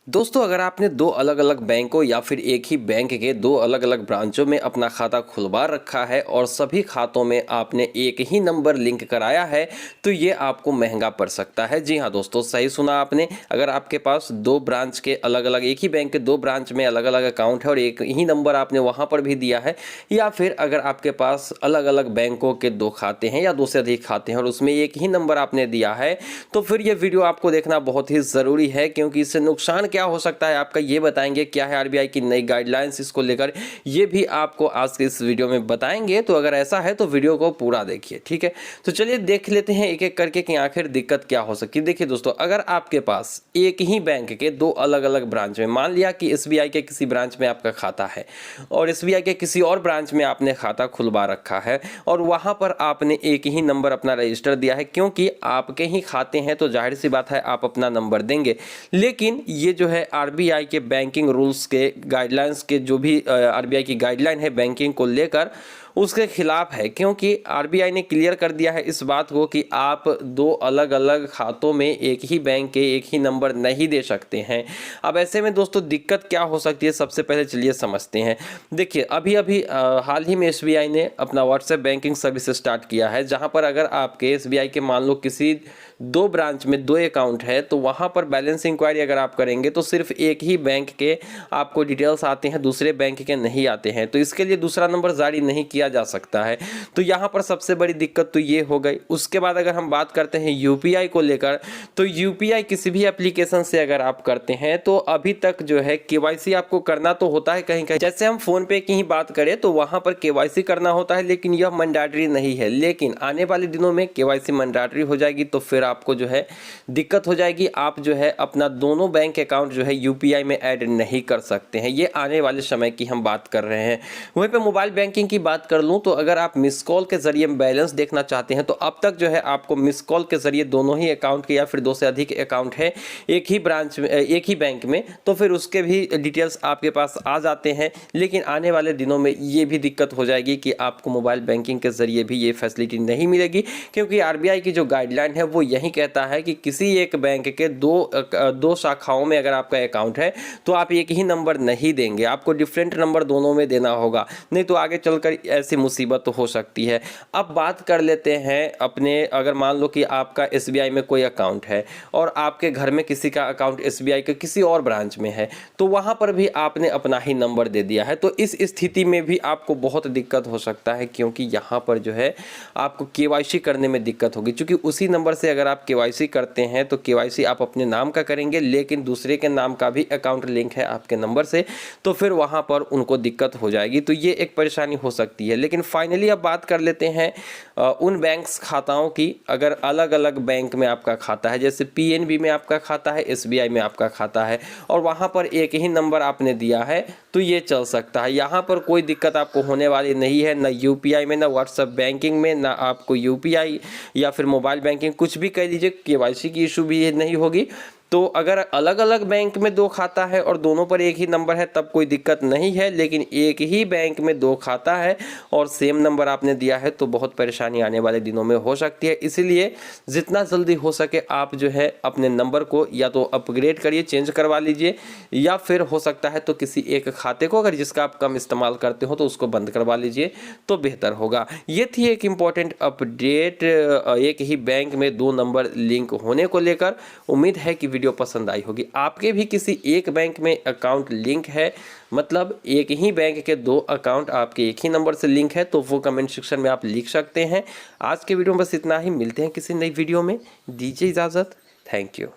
दोस्तों, अगर आपने दो अलग अलग बैंकों या फिर एक ही बैंक के दो अलग अलग ब्रांचों में अपना खाता खुलवा रखा है और सभी खातों में आपने एक ही नंबर लिंक कराया है तो ये आपको महंगा पड़ सकता है। जी हाँ दोस्तों, सही सुना आपने। अगर आपके पास दो ब्रांच के अलग अलग, एक ही बैंक के दो ब्रांच में अलग अलग अकाउंट है और एक ही नंबर आपने वहाँ पर भी दिया है, या फिर अगर आपके पास अलग अलग बैंकों के दो खाते हैं या दो से अधिक खाते हैं और उसमें एक ही नंबर आपने दिया है, तो फिर ये वीडियो आपको देखना बहुत ही ज़रूरी है, क्योंकि इससे नुकसान क्या हो सकता है आपका ये बताएंगे। क्या है आरबीआई की नई गाइडलाइंस इसको लेकर, ये भी आपको आज के इस वीडियो में बताएंगे। तो अगर ऐसा है तो वीडियो को पूरा देखिए, ठीक है। तो चलिए देख लेते हैं एक एक करके कि आखिर दिक्कत क्या हो सकती है। देखिए दोस्तों, अगर आपके पास एक ही बैंक के दो अलग अलग ब्रांच में, मान लिया कि एसबीआई के किसी ब्रांच में आपका खाता है और एसबीआई के किसी और ब्रांच में आपने खाता खुलवा रखा है और वहां पर आपने एक ही नंबर अपना रजिस्टर दिया है, क्योंकि आपके ही खाते हैं तो जाहिर सी बात है आप अपना नंबर देंगे। लेकिन ये जो है आरबीआई के बैंकिंग रूल्स के गाइडलाइंस के, जो भी आरबीआई की गाइडलाइन है बैंकिंग को लेकर, उसके खिलाफ है, क्योंकि आरबीआई ने क्लियर कर दिया है इस बात को कि आप दो अलग अलग खातों में एक ही बैंक के एक ही नंबर नहीं दे सकते हैं। अब ऐसे में दोस्तों दिक्कत क्या हो सकती है, सबसे पहले चलिए समझते हैं। देखिए अभी अभी हाल ही में एसबीआई ने अपना व्हाट्सएप बैंकिंग सर्विस स्टार्ट किया है, जहां पर अगर आपके एसबीआई के मान लो किसी दो ब्रांच में दो अकाउंट है तो वहां पर बैलेंस इंक्वायरी अगर आप करेंगे तो सिर्फ एक ही बैंक के आपको डिटेल्स आते हैं, दूसरे बैंक के नहीं आते हैं। तो इसके लिए दूसरा नंबर जारी नहीं किया जा सकता है। तो यहाँ पर सबसे बड़ी दिक्कत तो ये हो गई। उसके बाद अगर हम बात करते हैं यूपीआई को लेकर, तो यूपीआई किसी भी एप्लीकेशन से अगर आप करते हैं तो अभी तक जो है केवाईसी आपको करना तो होता है कहीं कहीं। जैसे हम फोन पे की ही बात करें तो वहां पर केवाईसी करना होता है, लेकिन यह मैंडेटरी नहीं है। लेकिन आने वाले दिनों में केवाईसी मैंडेटरी हो जाएगी तो फिर आपको जो है दिक्कत हो जाएगी। आप जो है अपना दोनों बैंक अकाउंट जो है यूपीआई में ऐड नहीं कर सकते हैं। ये आने वाले समय की हम बात कर रहे हैं। वहीं पे मोबाइल बैंकिंग की बात कर लूं तो अगर आप मिस कॉल के जरिए बैलेंस देखना चाहते हैं तो अब तक जो है आपको मिस कॉल के जरिए दोनों ही अकाउंट के या फिर दो से अधिक अकाउंट है एक ही ब्रांच में, एक ही बैंक में, तो फिर उसके भी डिटेल्स आपके पास आ जाते हैं। लेकिन आने वाले दिनों में ये भी दिक्कत हो जाएगी कि आपको मोबाइल बैंकिंग के जरिए भी ये फैसिलिटी नहीं मिलेगी, क्योंकि आरबीआई की जो गाइडलाइन है वो यही कहता है कि किसी एक बैंक के दो शाखाओं में अगर आपका अकाउंट है तो आप एक ही नंबर नहीं देंगे, आपको डिफरेंट नंबर दोनों में देना होगा, नहीं तो आगे चलकर ऐसी मुसीबत हो सकती है। अब बात कर लेते हैं अपने, अगर मान लो कि आपका एसबीआई में कोई अकाउंट है और आपके घर में किसी का अकाउंट एसबीआई के किसी और ब्रांच में है, तो वहां पर भी आपने अपना ही नंबर दे दिया है। तो इस स्थिति में भी आपको बहुत दिक्कत हो सकता है, क्योंकि यहाँ पर जो है आपको केवाईसी करने में दिक्कत होगी। क्योंकि उसी नंबर से अगर आप केवाईसी करते हैं तो केवाईसी आप अपने नाम का करेंगे, लेकिन दूसरे के नाम का भी अकाउंट लिंक है आपके नंबर से, तो फिर वहां पर उनको दिक्कत हो जाएगी। तो ये एक परेशानी हो सकती है। लेकिन फाइनली अब बात कर लेते हैं उन बैंक्स खाताओं की, अगर अलग अलग बैंक में आपका खाता है, जैसे पीएनबी में आपका खाता है, एसबीआई में आपका खाता है और वहां पर एक ही नंबर आपने दिया है, तो ये चल सकता है। यहाँ पर कोई दिक्कत आपको होने वाली नहीं है, ना यूपीआई में, ना व्हाट्सएप बैंकिंग में, ना आपको यूपीआई या फिर मोबाइल बैंकिंग कुछ भी कह लीजिए, केवाईसी की इशू भी नहीं होगी। तो अगर अलग अलग बैंक में दो खाता है और दोनों पर एक ही नंबर है तब कोई दिक्कत नहीं है, लेकिन एक ही बैंक में दो खाता है और सेम नंबर आपने दिया है तो बहुत परेशानी आने वाले दिनों में हो सकती है। इसीलिए जितना जल्दी हो सके आप जो है अपने नंबर को या तो अपग्रेड करिए, चेंज करवा लीजिए, या फिर हो सकता है तो किसी एक खाते को अगर जिसका आप कम इस्तेमाल करते हो तो उसको बंद करवा लीजिए तो बेहतर होगा। ये थी एक इम्पॉर्टेंट अपडेट एक ही बैंक में दो नंबर लिंक होने को लेकर। उम्मीद है कि वीडियो पसंद आई होगी। आपके भी किसी एक बैंक में अकाउंट लिंक है, मतलब एक ही बैंक के दो अकाउंट आपके एक ही नंबर से लिंक है, तो वो कमेंट सेक्शन में आप लिख सकते हैं। आज के वीडियो में बस इतना ही, मिलते हैं किसी नई वीडियो में, दीजिए इजाज़त। Thank you.